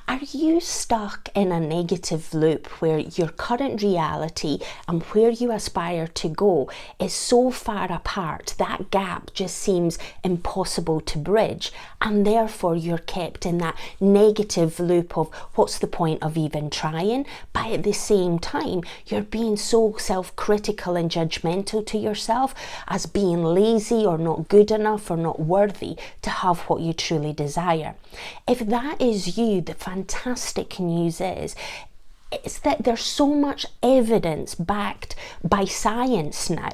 Are you stuck in a negative loop where your current reality and where you aspire to go is so far apart, that gap just seems impossible to bridge, and therefore you're kept in that negative loop of what's the point of even trying? But at the same time, you're being so self-critical and judgmental to yourself as being lazy or not good enough or not worthy to have what you truly desire. If that is you, the fantastic news is that there's so much evidence backed by science now,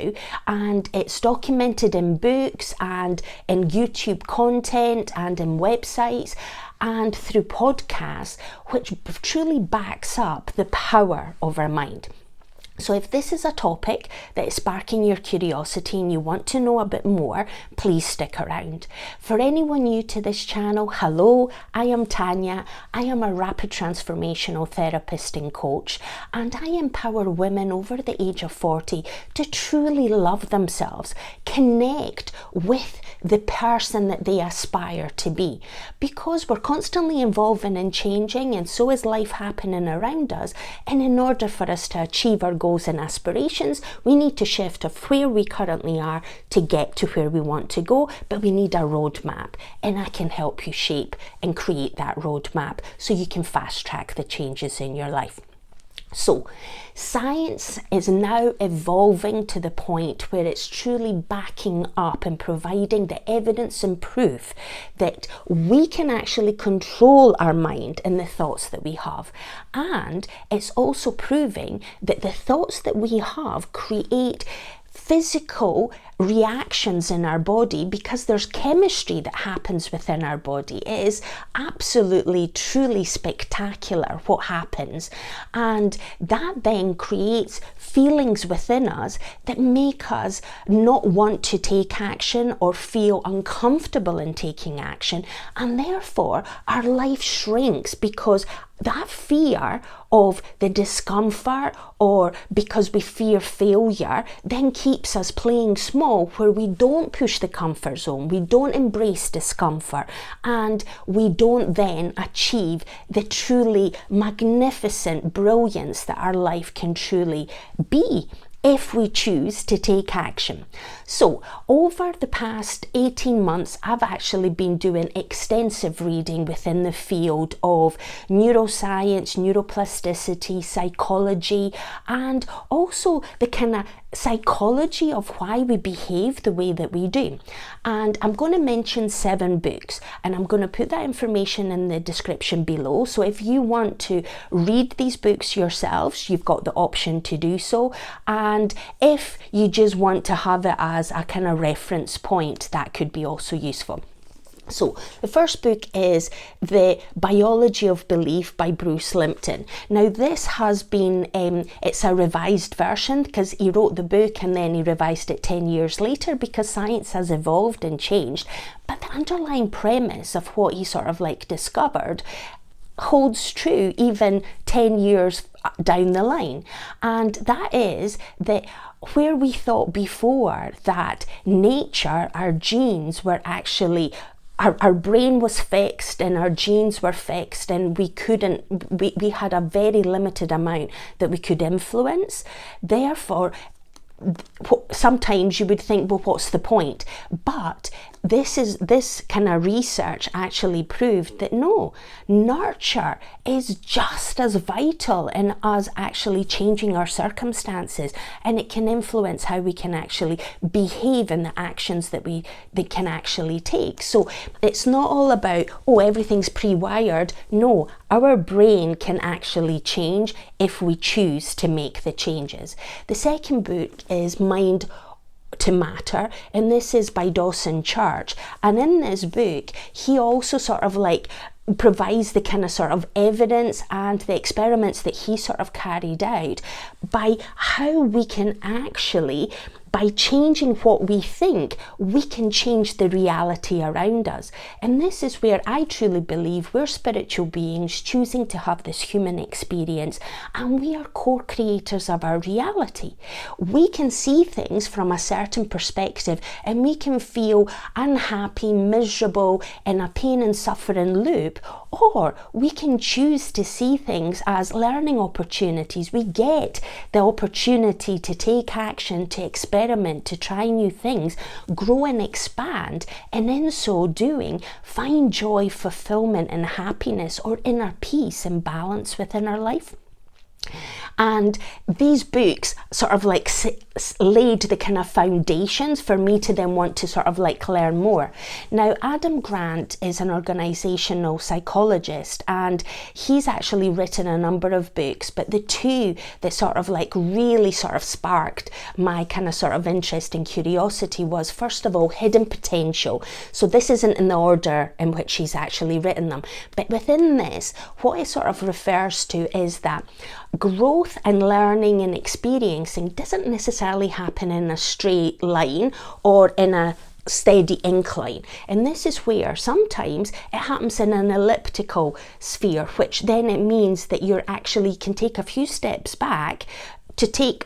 and it's documented in books and in YouTube content and in websites and through podcasts, which truly backs up the power of our mind. So if this is a topic that is sparking your curiosity and you want to know a bit more, please stick around. For anyone new to this channel, hello, I am Tanya. I am a rapid transformational therapist and coach, and I empower women over the age of 40 to truly love themselves, connect with the person that they aspire to be. Because we're constantly evolving and changing, and so is life happening around us, and in order for us to achieve our goals and aspirations, we need to shift of where we currently are to get to where we want to go, but we need a roadmap, and I can help you shape and create that roadmap so you can fast track the changes in your life. So science is now evolving to the point where it's truly backing up and providing the evidence and proof that we can actually control our mind and the thoughts that we have. And it's also proving that the thoughts that we have create physical reactions in our body, because there's chemistry that happens within our body. It is absolutely, truly spectacular what happens, and that then creates feelings within us that make us not want to take action or feel uncomfortable in taking action, and therefore our life shrinks because that fear of the discomfort, or because we fear failure, then keeps us playing small, where we don't push the comfort zone, we don't embrace discomfort, and we don't then achieve the truly magnificent brilliance that our life can truly be if we choose to take action. So over the past 18 months, I've actually been doing extensive reading within the field of neuroscience, neuroplasticity, psychology, and also the kind of psychology of why we behave the way that we do. And I'm going to mention 7 books, and I'm going to put that information in the description below. So if you want to read these books yourselves, you've got the option to do so. And if you just want to have it as a kind of reference point, that could be also useful. So the first book is The Biology of Belief by Bruce Lipton. Now this has been, it's a revised version, because he wrote the book and then he revised it 10 years later because science has evolved and changed. But the underlying premise of what he sort of like discovered holds true even 10 years down the line. And that is that where we thought before that nature, our genes were actually, our brain was fixed and our genes were fixed, and we had a very limited amount that we could influence. Therefore, sometimes you would think, well, what's the point? But this kind of research actually proved that no, nurture is just as vital in us actually changing our circumstances, and it can influence how we can actually behave in the actions that we can actually take. So it's not all about, oh, everything's pre-wired. No, our brain can actually change if we choose to make the changes. The second book is Mind to Matter, and this is by Dawson. And in this book, he also sort of like provides the kind of sort of evidence and the experiments that he sort of carried out by how we can actually by changing what we think, we can change the reality around us. And this is where I truly believe we're spiritual beings choosing to have this human experience, and we are co-creators of our reality. We can see things from a certain perspective, and we can feel unhappy, miserable, in a pain and suffering loop, or we can choose to see things as learning opportunities. We get the opportunity to take action, to experiment, to try new things, grow and expand, and in so doing, find joy, fulfillment, and happiness, or inner peace and balance within our life. And these books sort of like laid the kind of foundations for me to then want to sort of like learn more. Now, Adam Grant is an organizational psychologist, and he's actually written a number of books, but the two that sort of like really sort of sparked my kind of sort of interest and curiosity was, first of all, Hidden Potential. So this isn't in the order in which he's actually written them, but within this, what it sort of refers to is that growth and learning and experiencing doesn't necessarily happen in a straight line or in a steady incline. And this is where sometimes it happens in an elliptical sphere, which then it means that you actually can take a few steps back to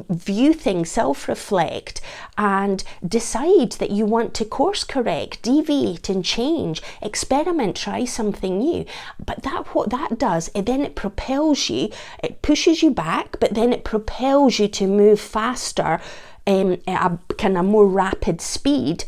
view things, self-reflect, and decide that you want to course correct, deviate and change, experiment, try something new. But what that does, it propels you, it pushes you back, but then it propels you to move faster at a kind of more rapid speed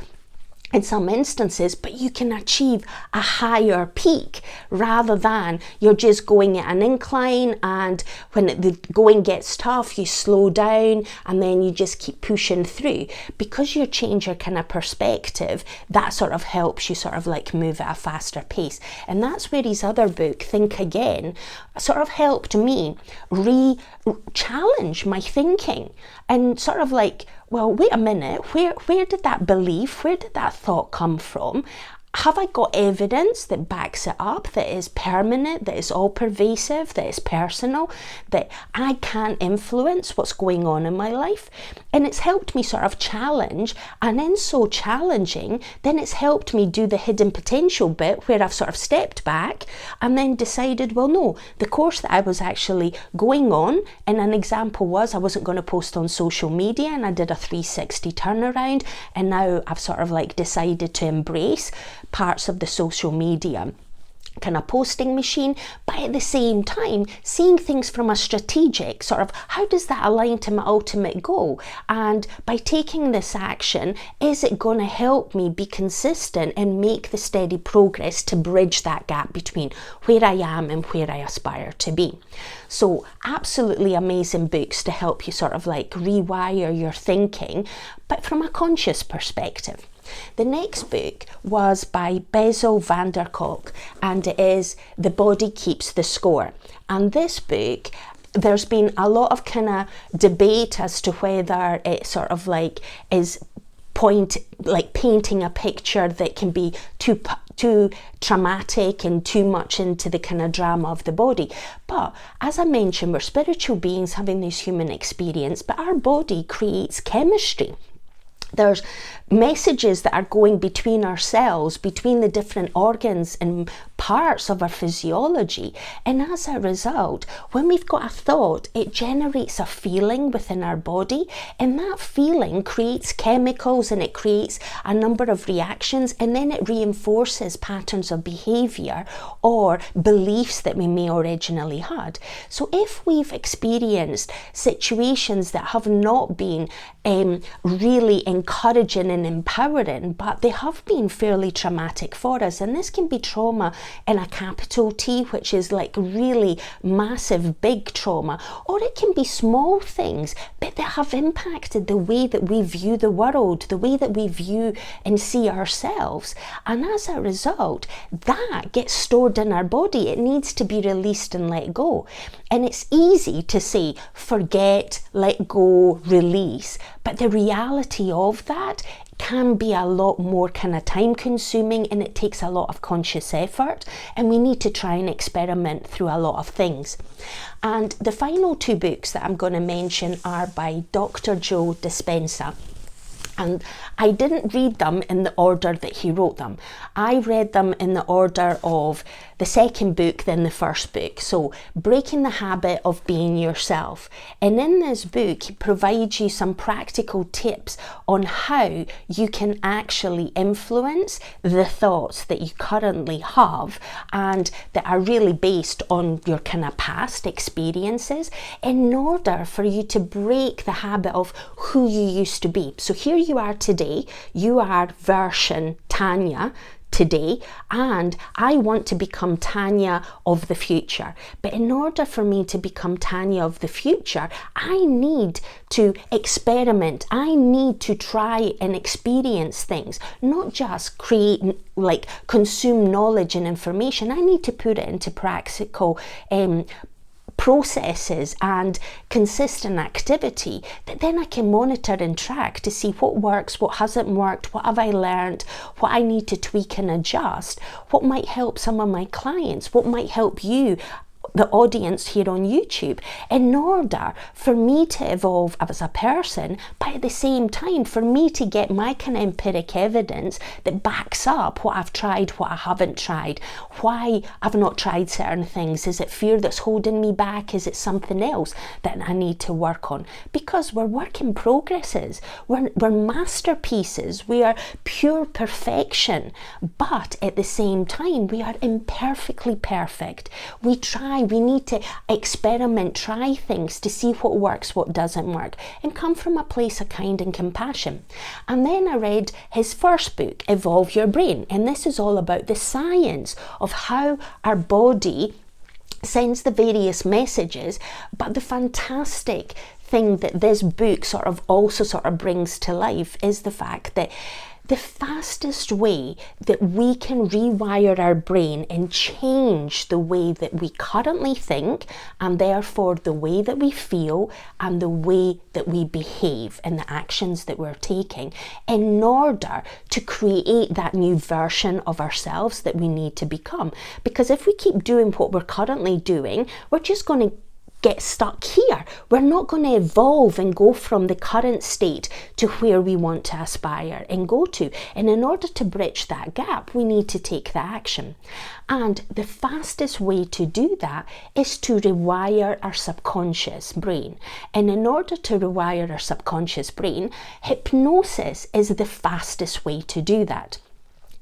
in some instances, but you can achieve a higher peak rather than you're just going at an incline, and when the going gets tough, you slow down and then you just keep pushing through. Because you change your kind of perspective, that sort of helps you sort of like move at a faster pace. And that's where his other book, Think Again, sort of helped me challenge my thinking and sort of like, well, wait a minute, where did that belief, where did that thought come from? Have I got evidence that backs it up, that is permanent, that is all pervasive, that is personal, that I can influence what's going on in my life? And it's helped me sort of challenge, and in so challenging, then it's helped me do the hidden potential bit where I've sort of stepped back and then decided, well, no, the course that I was actually going on, and an example was I wasn't going to post on social media, and I did a 360 turnaround, and now I've sort of like decided to embrace parts of the social media kind of posting machine, but at the same time seeing things from a strategic sort of, how does that align to my ultimate goal? And by taking this action, is it going to help me be consistent and make the steady progress to bridge that gap between where I am and where I aspire to be? So absolutely amazing books to help you sort of like rewire your thinking, but from a conscious perspective. The next book was by Bessel Van Der Kolk, and it is The Body Keeps the Score. And this book, there's been a lot of kind of debate as to whether it sort of like is painting a picture that can be too traumatic and too much into the kind of drama of the body. But as I mentioned, we're spiritual beings having this human experience, but our body creates chemistry. There's messages that are going between our cells, between the different organs and parts of our physiology. And as a result, when we've got a thought, it generates a feeling within our body, and that feeling creates chemicals and it creates a number of reactions, and then it reinforces patterns of behavior or beliefs that we may originally had. So if we've experienced situations that have not been really encouraging and empowering, but they have been fairly traumatic for us, and this can be trauma in a capital T, which is like really massive, big trauma, or it can be small things, but that have impacted the way that we view the world, the way that we view and see ourselves. And as a result, that gets stored in our body. It needs to be released and let go. And it's easy to say, forget, let go, release. But the reality of that can be a lot more kind of time consuming, and it takes a lot of conscious effort, and we need to try and experiment through a lot of things. And the final two books that I'm going to mention are by Dr. Joe Dispenza. And I didn't read them in the order that he wrote them. I read them in the order of the second book, then the first book. So, Breaking the Habit of Being Yourself. And in this book, he provides you some practical tips on how you can actually influence the thoughts that you currently have and that are really based on your kind of past experiences in order for you to break the habit of who you used to be. So here you are today, you are version Tanya today, and I want to become Tanya of the future. But in order for me to become Tanya of the future, I need to experiment. I need to try and experience things, not just create, like consume knowledge and information. I need to put it into practical processes and consistent activity that then I can monitor and track to see what works, what hasn't worked, what have I learned, what I need to tweak and adjust, what might help some of my clients, what might help you, the audience here on YouTube, in order for me to evolve as a person, but at the same time for me to get my kind of empiric evidence that backs up what I've tried, what I haven't tried, why I've not tried certain things. Is it fear that's holding me back? Is it something else that I need to work on? Because we're work in progresses, we're masterpieces, we are pure perfection, but at the same time we are imperfectly perfect. We need to experiment, try things to see what works, what doesn't work, and come from a place of kind and compassion. And then I read his first book, Evolve Your Brain, and this is all about the science of how our body sends the various messages. But the fantastic thing that this book also brings to life is the fact that the fastest way that we can rewire our brain and change the way that we currently think, and therefore the way that we feel and the way that we behave and the actions that we're taking, in order to create that new version of ourselves that we need to become. Because if we keep doing what we're currently doing, we're just going to get stuck here. We're not going to evolve and go from the current state to where we want to aspire and go to. And in order to bridge that gap, we need to take the action. And the fastest way to do that is to rewire our subconscious brain. And in order to rewire our subconscious brain, hypnosis is the fastest way to do that.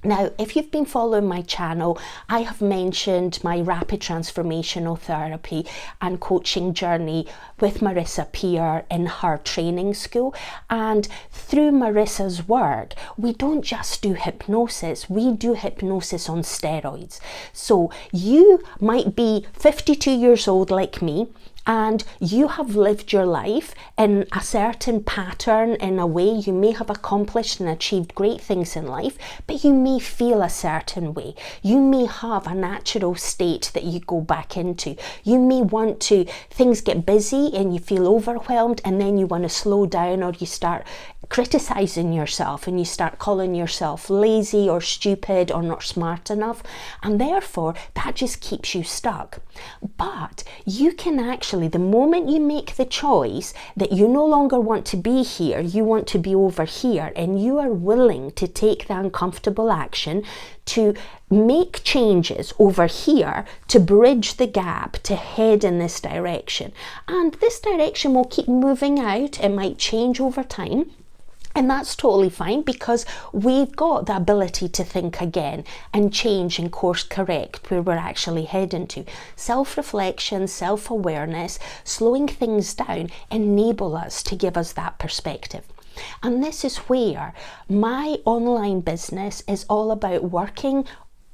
Now, if you've been following my channel, I have mentioned my rapid transformational therapy and coaching journey with Marissa Peer in her training school. And through Marissa's work, we don't just do hypnosis, we do hypnosis on steroids. So you might be 52 years old like me, and you have lived your life in a certain pattern, in a way. You may have accomplished and achieved great things in life, but you may feel a certain way. You may have a natural state that you go back into. You may want to, things get busy and you feel overwhelmed, and then you want to slow down, or you start criticizing yourself and you start calling yourself lazy or stupid or not smart enough, and therefore that just keeps you stuck. But you can actually, the moment you make the choice that you no longer want to be here, you want to be over here, and you are willing to take the uncomfortable action to make changes over here to bridge the gap, to head in this direction. And this direction will keep moving out, it might change over time. And that's totally fine, because we've got the ability to think again and change and course correct where we're actually heading to. Self-reflection, self-awareness, slowing things down enable us to give us that perspective. And this is where my online business is all about working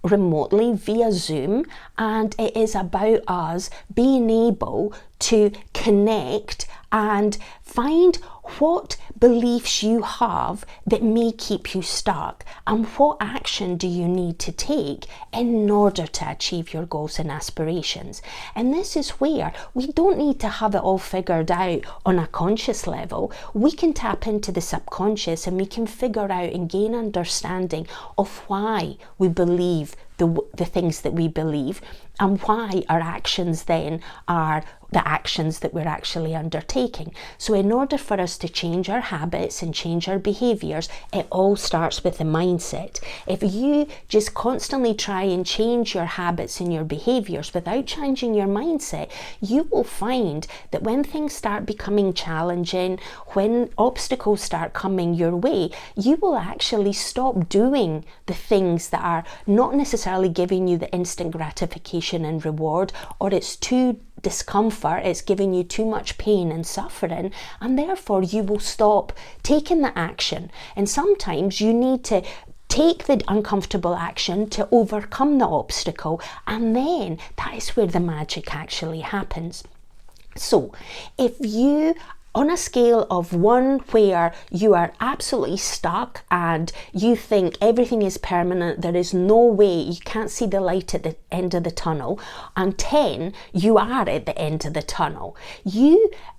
remotely via Zoom, and it is about us being able to connect and find what beliefs you have that may keep you stuck, and what action do you need to take in order to achieve your goals and aspirations. And this is where we don't need to have it all figured out on a conscious level. We can tap into the subconscious and we can figure out and gain understanding of why we believe the things that we believe, and why our actions then are the actions that we're actually undertaking. So in order for us to change our habits and change our behaviors, it all starts with the mindset. If you just constantly try and change your habits and your behaviors without changing your mindset, you will find that when things start becoming challenging, when obstacles start coming your way, you will actually stop doing the things that are not necessarily giving you the instant gratification and reward, or it's too discomfort, it's giving you too much pain and suffering, and therefore you will stop taking the action. And sometimes you need to take the uncomfortable action to overcome the obstacle, and then that is where the magic actually happens. So if you, on a scale of 1 where you are absolutely stuck and you think everything is permanent, there is no way, you can't see the light at the end of the tunnel, and 10, you are at the end of the tunnel.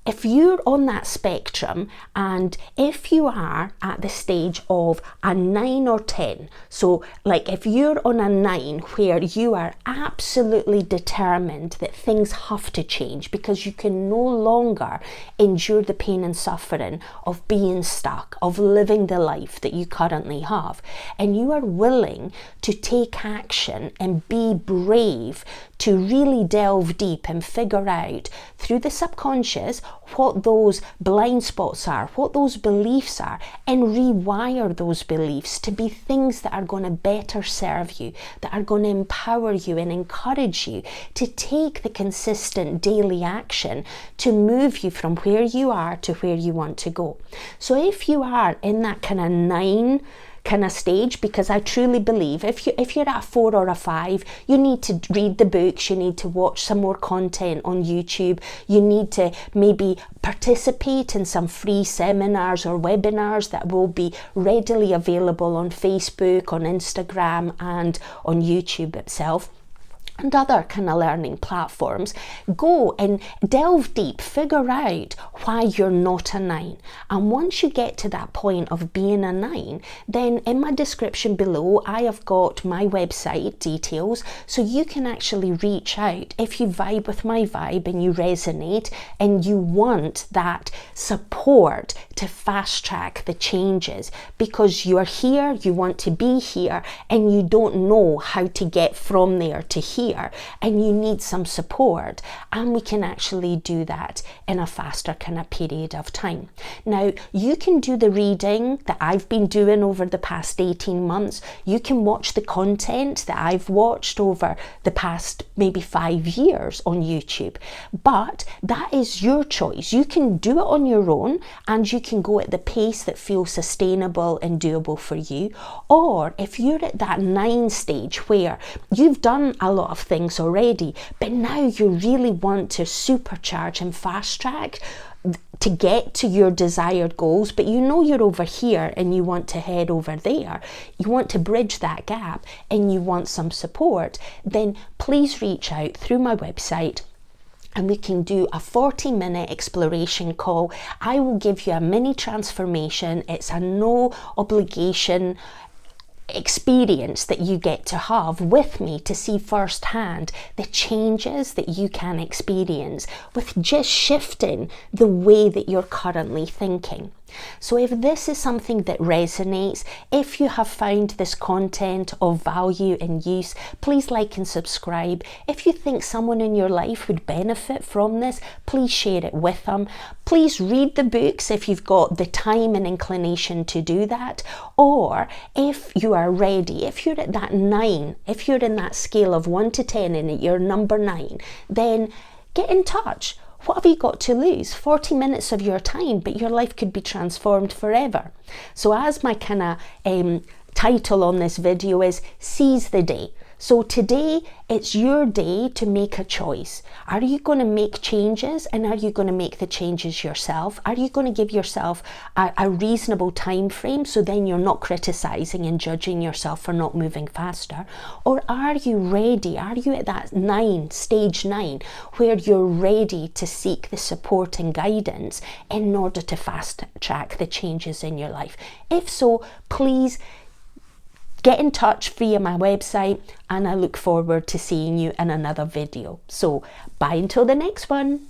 If you're on that spectrum, and if you are at the stage of a 9 or 10, so like if you're on a 9 where you are absolutely determined that things have to change because you can no longer endure the pain and suffering of being stuck, of living the life that you currently have, and you are willing to take action and be brave to really delve deep and figure out through the subconscious what those blind spots are, what those beliefs are, and rewire those beliefs to be things that are going to better serve you, that are going to empower you and encourage you to take the consistent daily action to move you from where you are to where you want to go. So if you are in that kind of 9 kind of stage, because I truly believe if you're at a 4 or a 5, you need to read the books, you need to watch some more content on YouTube, you need to maybe participate in some free seminars or webinars that will be readily available on Facebook, on Instagram, and on YouTube itself, and other kind of learning platforms. Go and delve deep, figure out why you're not a 9. And once you get to that point of being a 9, then in my description below, I have got my website details, so you can actually reach out if you vibe with my vibe and you resonate and you want that support to fast track the changes, because you're here, you want to be here, and you don't know how to get from there to here, and you need some support, and we can actually do that in a faster kind of period of time. Now, you can do the reading that I've been doing over the past 18 months. You can watch the content that I've watched over the past maybe 5 years on YouTube, but that is your choice. You can do it on your own, and you can go at the pace that feels sustainable and doable for you. Or if you're at that 9 stage where you've done a lot of things already, but now you really want to supercharge and fast track to get to your desired goals, but you know you're over here and you want to head over there, you want to bridge that gap and you want some support, then please reach out through my website and we can do a 40-minute exploration call. I will give you a mini transformation. It's a no obligation experience that you get to have with me to see firsthand the changes that you can experience with just shifting the way that you're currently thinking. So if this is something that resonates, if you have found this content of value and use, please like and subscribe. If you think someone in your life would benefit from this, please share it with them. Please read the books if you've got the time and inclination to do that. Or if you are ready, if you're at that 9, if you're in that scale of 1 to 10 and you're number 9, then get in touch. What have you got to lose? 40 minutes of your time, but your life could be transformed forever. So as my kind of title on this video is, seize the day. So today, it's your day to make a choice. Are you going to make changes, and are you going to make the changes yourself? Are you going to give yourself a reasonable time frame so then you're not criticizing and judging yourself for not moving faster? Or are you ready? Are you at that stage 9, where you're ready to seek the support and guidance in order to fast track the changes in your life? If so, please get in touch via my website, and I look forward to seeing you in another video. So bye until the next one.